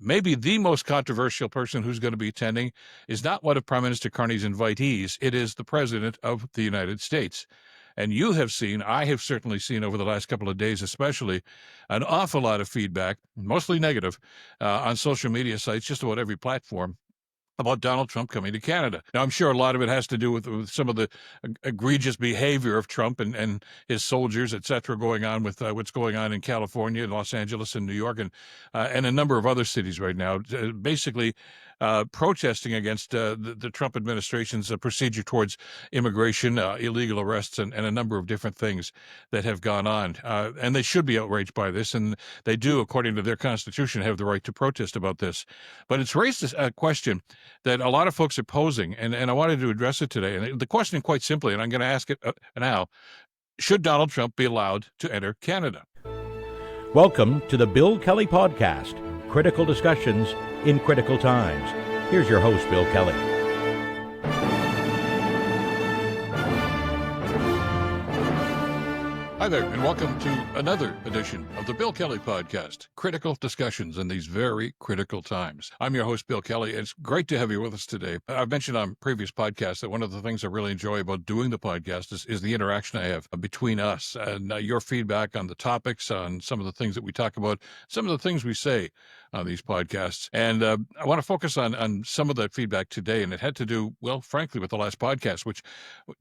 maybe the most controversial person who's going to be attending is not one of Prime Minister Carney's invitees. It is the President of the United States. And you have seen, I have certainly seen over the last couple of days especially, an awful lot of feedback, mostly negative, on social media sites, just about every platform, about Donald Trump coming to Canada. Now, I'm sure a lot of it has to do with some of the egregious behavior of Trump and his soldiers, et cetera, going on with what's going on in California, Los Angeles, and New York, and a number of other cities right now, basically protesting against the Trump administration's procedure towards immigration, illegal arrests, and a number of different things that have gone on. And they should be outraged by this, and they do, according to their constitution, have the right to protest about this. But it's raised a question that a lot of folks are posing, and I wanted to address it today. And the question, quite simply, and I'm going to ask it now, should Donald Trump be allowed to enter Canada? Welcome to the Bill Kelly Podcast, critical discussions in critical times. Here's your host, Bill Kelly. Hi there, and welcome to another edition of the Bill Kelly Podcast, critical discussions in these very critical times. I'm your host, Bill Kelly. It's great to have you with us today. I've mentioned on previous podcasts that one of the things I really enjoy about doing the podcast is the interaction I have between us and your feedback on the topics, on some of the things that we talk about, some of the things we say on these podcasts. And I want to focus on some of that feedback today, and it had to do, well, frankly, with the last podcast, which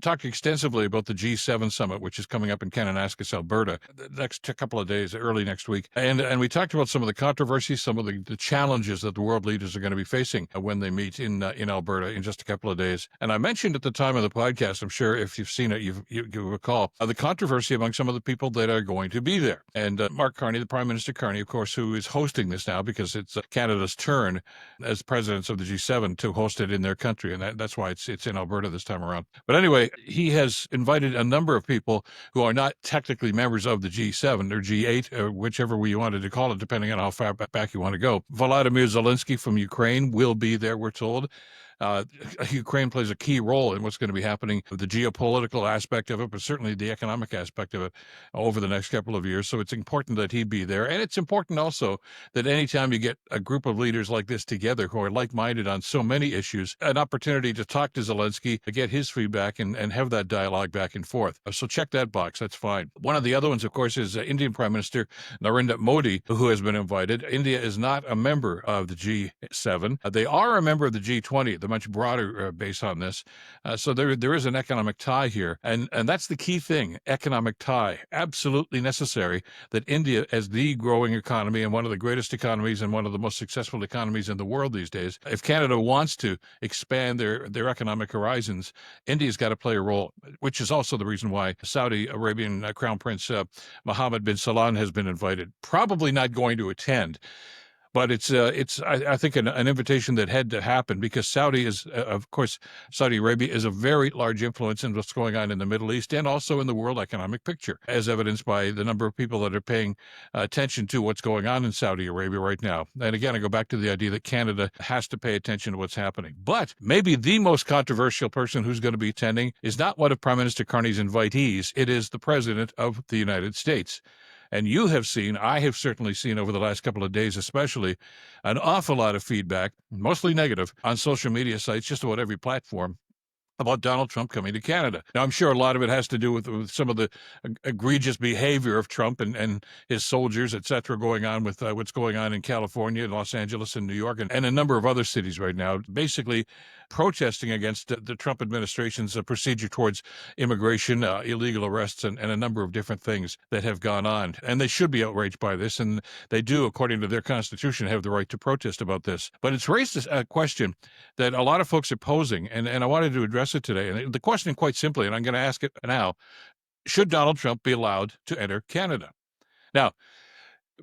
talked extensively about the G7 summit, which is coming up in Kananaskis, Alberta, the next couple of days, early next week. And we talked about some of the controversies, some of the challenges that the world leaders are going to be facing when they meet in Alberta in just a couple of days. And I mentioned at the time of the podcast, I'm sure if you've seen it, you recall the controversy among some of the people that are going to be there. And Mark Carney, the Prime Minister Carney, of course, who is hosting this now because it's Canada's turn as presidents of the G7 to host it in their country. And that's why it's in Alberta this time around. But anyway, he has invited a number of people who are not technically members of the G7 or G8, or whichever way you wanted to call it, depending on how far back you want to go. Volodymyr Zelensky from Ukraine will be there, we're told. Ukraine plays a key role in what's going to be happening, the geopolitical aspect of it, but certainly the economic aspect of it over the next couple of years. So it's important that he be there. And it's important also that anytime you get a group of leaders like this together who are like-minded on so many issues, an opportunity to talk to Zelensky, to get his feedback and have that dialogue back and forth. So check that box. That's fine. One of the other ones, of course, is Indian Prime Minister Narendra Modi, who has been invited. India is not a member of the G7. They are a member of the G20, the much broader base on this. So there is an economic tie here. And that's the key thing, economic tie. Absolutely necessary that India, as the growing economy and one of the greatest economies and one of the most successful economies in the world these days, if Canada wants to expand their economic horizons, India's got to play a role, which is also the reason why Saudi Arabian Crown Prince Mohammed bin Salman has been invited. Probably not going to attend. But it's I think an invitation that had to happen because Saudi Arabia is a very large influence in what's going on in the Middle East and also in the world economic picture, as evidenced by the number of people that are paying attention to what's going on in Saudi Arabia right now. And again, I go back to the idea that Canada has to pay attention to what's happening. But maybe the most controversial person who's going to be attending is not one of Prime Minister Carney's invitees. It is the President of the United States. And you have seen, I have certainly seen over the last couple of days especially, an awful lot of feedback, mostly negative, on social media sites, just about every platform, about Donald Trump coming to Canada. Now, I'm sure a lot of it has to do with some of the egregious behavior of Trump and his soldiers, et cetera, going on with what's going on in California, Los Angeles, and New York, and a number of other cities right now, basically protesting against the Trump administration's procedure towards immigration, illegal arrests, and a number of different things that have gone on. And they should be outraged by this, and they do, according to their constitution, have the right to protest about this. But it's raised a question that a lot of folks are posing, and I wanted to address it today. And the question, quite simply, and I'm going to ask it now, should Donald Trump be allowed to enter Canada? Now,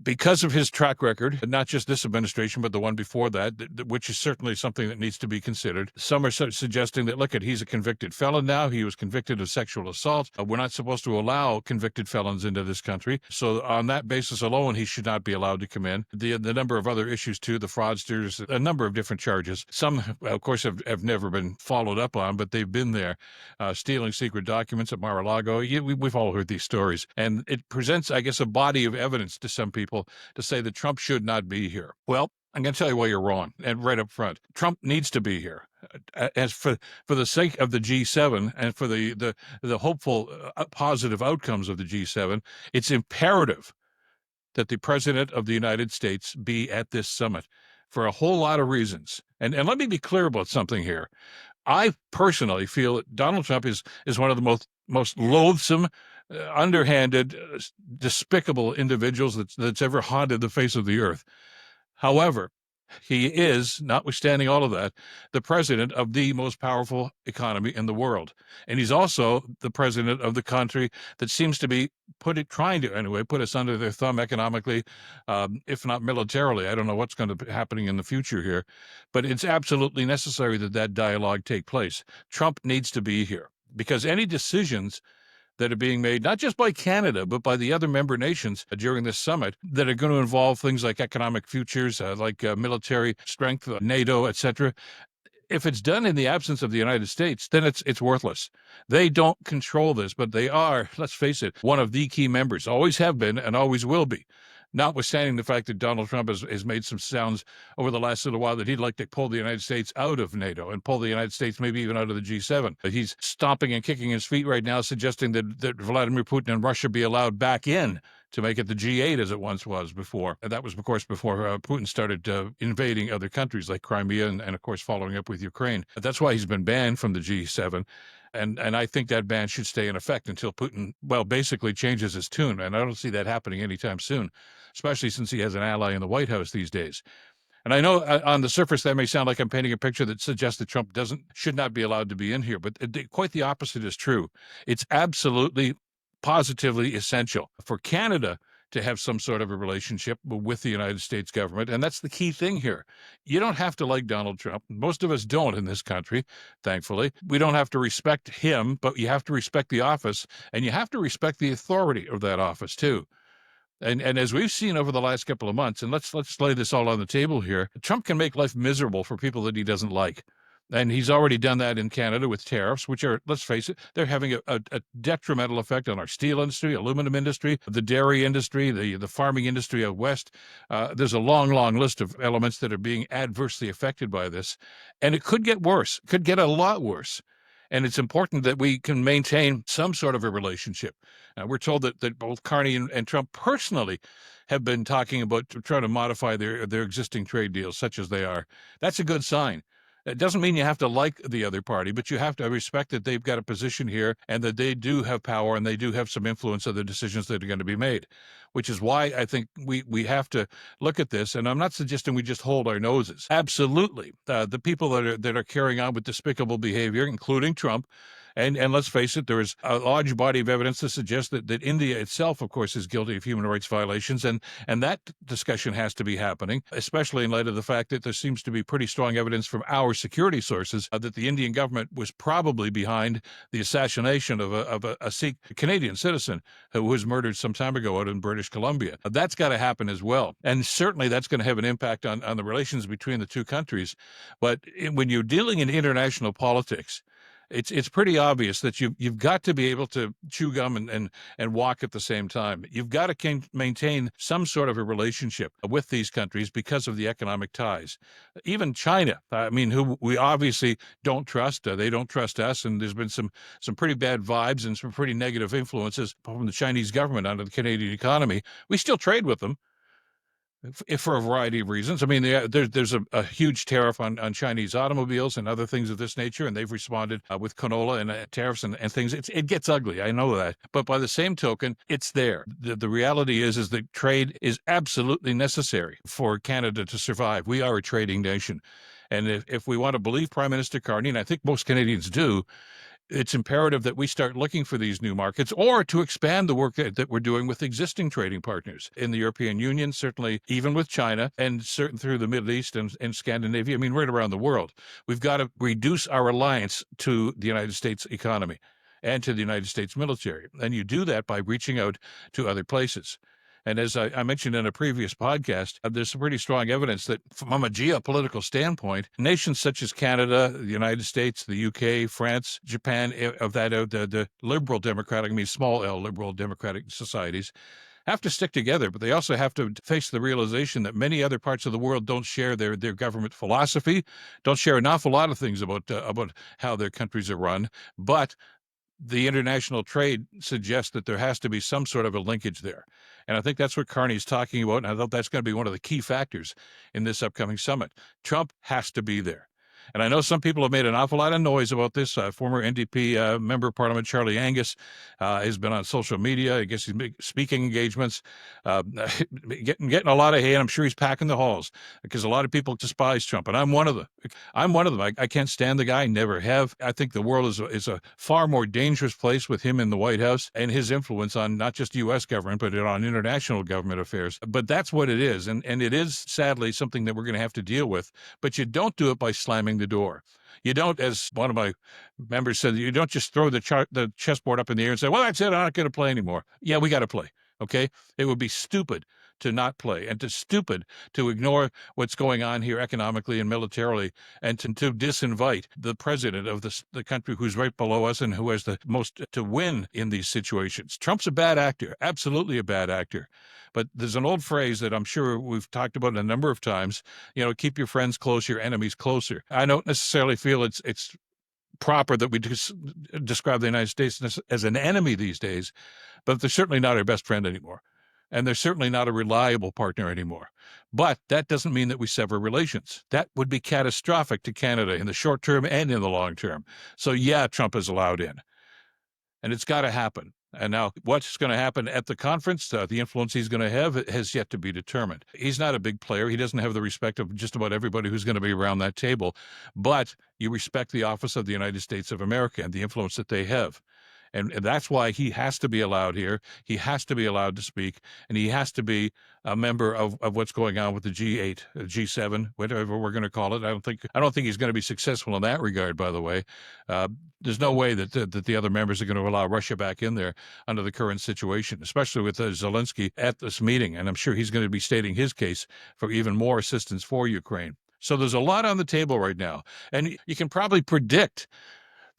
because of his track record, not just this administration, but the one before that, which is certainly something that needs to be considered. Some are suggesting that, look, he's a convicted felon now. He was convicted of sexual assault. We're not supposed to allow convicted felons into this country. So on that basis alone, he should not be allowed to come in. The number of other issues, too, the fraudsters, a number of different charges. Some, of course, have never been followed up on, but they've been there. Stealing secret documents at Mar-a-Lago. We've all heard these stories. And it presents, I guess, a body of evidence to some people to say that Trump should not be here. Well, I'm going to tell you why you're wrong, and right up front. Trump needs to be here. As for the sake of the G7 and for the hopeful positive outcomes of the G7, it's imperative that the President of the United States be at this summit for a whole lot of reasons. And let me be clear about something here. I personally feel that Donald Trump is one of the most loathsome, underhanded, despicable individuals that's ever haunted the face of the earth. However, he is, notwithstanding all of that, the president of the most powerful economy in the world. And he's also the president of the country that seems to be trying to put us under their thumb economically, if not militarily. I don't know what's going to be happening in the future here, but it's absolutely necessary that dialogue take place. Trump needs to be here because any decisions that are being made, not just by Canada, but by the other member nations during this summit that are going to involve things like economic futures, like military strength, NATO, etc. If it's done in the absence of the United States, then it's worthless. They don't control this, but they are, let's face it, one of the key members, always have been and always will be. Notwithstanding the fact that Donald Trump has made some sounds over the last little while that he'd like to pull the United States out of NATO and pull the United States maybe even out of the G7. He's stomping and kicking his feet right now, suggesting that Vladimir Putin and Russia be allowed back in to make it the G8 as it once was before. And that was, of course, before Putin started invading other countries like Crimea and, of course, following up with Ukraine. That's why he's been banned from the G7. And I think that ban should stay in effect until Putin, basically changes his tune. And I don't see that happening anytime soon, especially since he has an ally in the White House these days. And I know on the surface that may sound like I'm painting a picture that suggests that Trump should not be allowed to be in here, but quite the opposite is true. It's absolutely, positively essential for Canada to have some sort of a relationship with the United States government. And that's the key thing here. You don't have to like Donald Trump. Most of us don't in this country, thankfully. We don't have to respect him, but you have to respect the office, and you have to respect the authority of that office too. And as we've seen over the last couple of months, and let's lay this all on the table here, Trump can make life miserable for people that he doesn't like. And he's already done that in Canada with tariffs, which are, let's face it, they're having a detrimental effect on our steel industry, aluminum industry, the dairy industry, the farming industry out west. There's a long, long list of elements that are being adversely affected by this. And it could get worse, could get a lot worse. And it's important that we can maintain some sort of a relationship. We're told that both Carney and Trump personally have been talking about trying to modify their existing trade deals, such as they are. That's a good sign. It doesn't mean you have to like the other party, but you have to respect that they've got a position here and that they do have power and they do have some influence of the decisions that are going to be made, which is why I think we have to look at this. And I'm not suggesting we just hold our noses. Absolutely. The people that are carrying on with despicable behavior, including Trump, and let's face it, there is a large body of evidence to suggest that India itself, of course, is guilty of human rights violations. And that discussion has to be happening, especially in light of the fact that there seems to be pretty strong evidence from our security sources that the Indian government was probably behind the assassination of a Sikh Canadian citizen who was murdered some time ago out in British Columbia. That's got to happen as well. And certainly that's going to have an impact on the relations between the two countries. But when you're dealing in international politics, it's pretty obvious that you've got to be able to chew gum and walk at the same time. You've got to maintain some sort of a relationship with these countries because of the economic ties. Even China, who we obviously don't trust, they don't trust us, and there's been some pretty bad vibes and some pretty negative influences from the Chinese government onto the Canadian economy. We still trade with them, for a variety of reasons. There's a huge tariff on Chinese automobiles and other things of this nature, and they've responded with canola and tariffs and things. It gets ugly, I know that. But by the same token, it's there. The reality is that trade is absolutely necessary for Canada to survive. We are a trading nation. And if we want to believe Prime Minister Carney, and I think most Canadians do, it's imperative that we start looking for these new markets or to expand the work that we're doing with existing trading partners in the European Union, certainly even with China, and certain through the Middle East and Scandinavia, right around the world. We've got to reduce our reliance to the United States economy and to the United States military. And you do that by reaching out to other places. And as I mentioned in a previous podcast, there's some pretty strong evidence that from a geopolitical standpoint, nations such as Canada, the United States, the UK, France, Japan, the liberal democratic, small L liberal democratic societies, have to stick together, but they also have to face the realization that many other parts of the world don't share their government philosophy, don't share an awful lot of things about how their countries are run, but the international trade suggests that there has to be some sort of a linkage there. And I think that's what Carney's talking about, and I thought that's going to be one of the key factors in this upcoming summit. Trump has to be there. And I know some people have made an awful lot of noise about this. Former NDP member of Parliament Charlie Angus has been on social media. I guess he's making speaking engagements, getting a lot of hate. I'm sure he's packing the halls because a lot of people despise Trump, and I'm one of them. I can't stand the guy. Never have. I think the world is a far more dangerous place with him in the White House and his influence on not just U.S. government, but on international government affairs. But that's what it is. And it is sadly something that we're going to have to deal with. But you don't do it by slamming the door. You don't, as one of my members said, you don't just throw the chessboard up in the air and say, well, that's it, I'm not going to play anymore. Yeah, we got to play. Okay? It would be stupid to not play, and stupid to ignore what's going on here economically and militarily, and to disinvite the president of the country who's right below us and who has the most to win in these situations. Trump's a bad actor, absolutely a bad actor. But there's an old phrase that I'm sure we've talked about a number of times, keep your friends close, your enemies closer. I don't necessarily feel it's proper that we describe the United States as an enemy these days, but they're certainly not our best friend anymore. And they're certainly not a reliable partner anymore. But that doesn't mean that we sever relations. That would be catastrophic to Canada in the short term and in the long term. So yeah, Trump is allowed in. And it's got to happen. And now what's going to happen at the conference, the influence he's going to have, has yet to be determined. He's not a big player. He doesn't have the respect of just about everybody who's going to be around that table. But you respect the office of the United States of America and the influence that they have. And that's why he has to be allowed here. He has to be allowed to speak, and he has to be a member of what's going on with the G8, G7, whatever we're going to call it. I don't think he's going to be successful in that regard, by the way. There's no way that the other members are going to allow Russia back in there under the current situation, especially with Zelensky at this meeting. And I'm sure he's going to be stating his case for even more assistance for Ukraine. So there's a lot on the table right now. And you can probably predict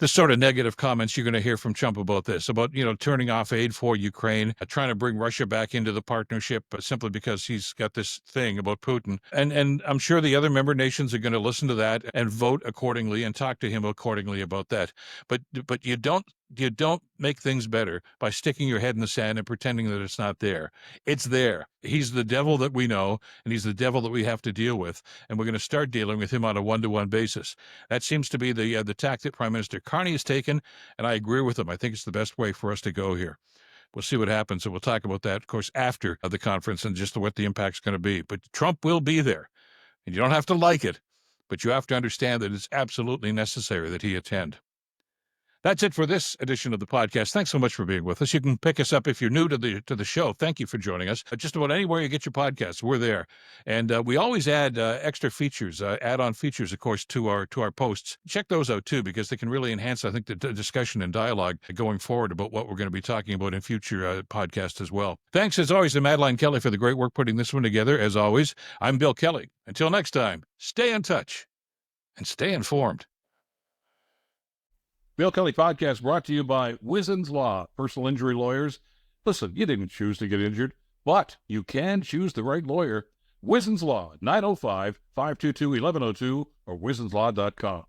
the sort of negative comments you're going to hear from Trump about this, about, turning off aid for Ukraine, trying to bring Russia back into the partnership simply because he's got this thing about Putin. And I'm sure the other member nations are going to listen to that and vote accordingly and talk to him accordingly about that. But you don't make things better by sticking your head in the sand and pretending that it's not there. It's there. He's the devil that we know, and he's the devil that we have to deal with, and we're going to start dealing with him on a one-to-one basis. That seems to be the tack that Prime Minister Carney has taken, and I agree with him. I think it's the best way for us to go here. We'll see what happens, and we'll talk about that, of course, after the conference and just what the impact's going to be. But Trump will be there, and you don't have to like it, but you have to understand that it's absolutely necessary that he attend. That's it for this edition of the podcast. Thanks so much for being with us. You can pick us up if you're new to the show. Thank you for joining us. Just about anywhere you get your podcasts, we're there. And we always add extra features, add-on features, of course, to our posts. Check those out, too, because they can really enhance, I think, the discussion and dialogue going forward about what we're going to be talking about in future podcasts as well. Thanks, as always, to Madeline Kelly for the great work putting this one together. As always, I'm Bill Kelly. Until next time, stay in touch and stay informed. Bill Kelly Podcast brought to you by Wizen's Law, personal injury lawyers. Listen, you didn't choose to get injured, but you can choose the right lawyer. Wizen's Law, 905-522-1102 or wizenslaw.com.